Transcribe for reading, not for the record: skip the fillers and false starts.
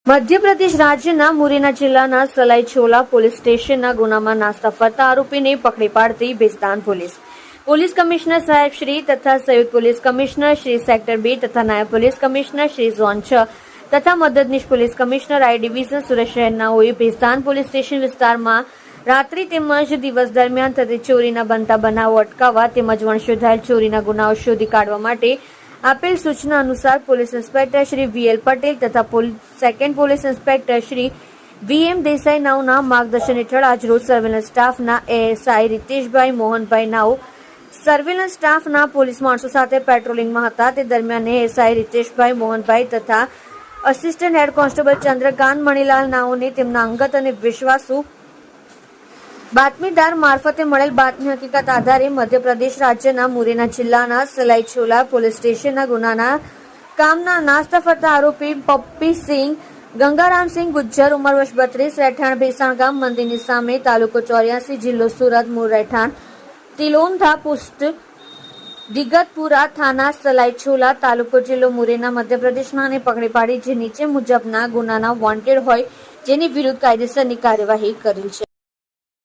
મધ્યપ્રદેશ રાજ્યના મુરેના જિલ્લાના સલાઈછોલા પોલીસ સ્ટેશનના ગુનામાં નાસ્તા ફરતા આરોપીને પકડી પાડતી ભેસ્તાન પોલીસ કમિશનર સાહેબ શ્રી તથા સંયુક્ત પોલીસ કમિશનર શ્રી સેક્ટર 2 તથા નાયબ પોલીસ કમિશનર શ્રી ઝોન 6 તથા મદદનીશ police commissioner I division Surat શહેરનાઓએ ભેસ્તાન પોલીસ સ્ટેશન વિસ્તારમાં રાત્રિ તેમજ દિવસ દરમિયાન થતી ચોરીના બનતા બનાવો અટકાવવા તેમજ વણશોધાયેલ ચોરીના ગુનાઓ શોધી કાઢવા માટે આપેલ સૂચના અનુસાર police inspector Shri VL Patel તથા second police inspector Shri VM Desai નાઓના માર્ગદર્શન હેઠળ આજરોજ સર્વેલન્સ સ્ટાફના એએસઆઈ રીતેશભાઈ મોહનભાઈ નાઓ સર્વેલન્સ સ્ટાફના પોલીસ માણસો સાથે પેટ્રોલિંગમાં હતા. તે દરમિયાન એએસઆઈ રીતેશભાઈ મોહનભાઈ તથા assistant head constable Chandrakant Manilal નાઓને તેમના અંગત અને વિશ્વાસુ બાતમીદાર મારફતે મળેલ બાતમી હકીકત આધારે મધ્યપ્રદેશ રાજ્યના મુરેના જિલ્લાના સલાઈછોલા પોલીસ સ્ટેશનના ગુનાના કામના નાસ્તા ફરતા આરોપી પપ્પીસિંહ ગંગારામસિંહ ગુજ્જર ઉંમર વર્ષ 32 રહેઠાણ ભેસાણ ગામ મંદિરની સામે તાલુકો 84 જિલ્લો સુરત મૂળ રહેઠાણ તિલોંધા પોસ્ટ દિગતપુરા થાના સલાઈછોલા તાલુકો જિલ્લો મુરેના મધ્યપ્રદેશના પકડી પાડી જે નીચે મુજબના ગુનાના વોન્ટેડ હોય જેની વિરુદ્ધ કાયદેસરની કાર્યવાહી કરેલ છે.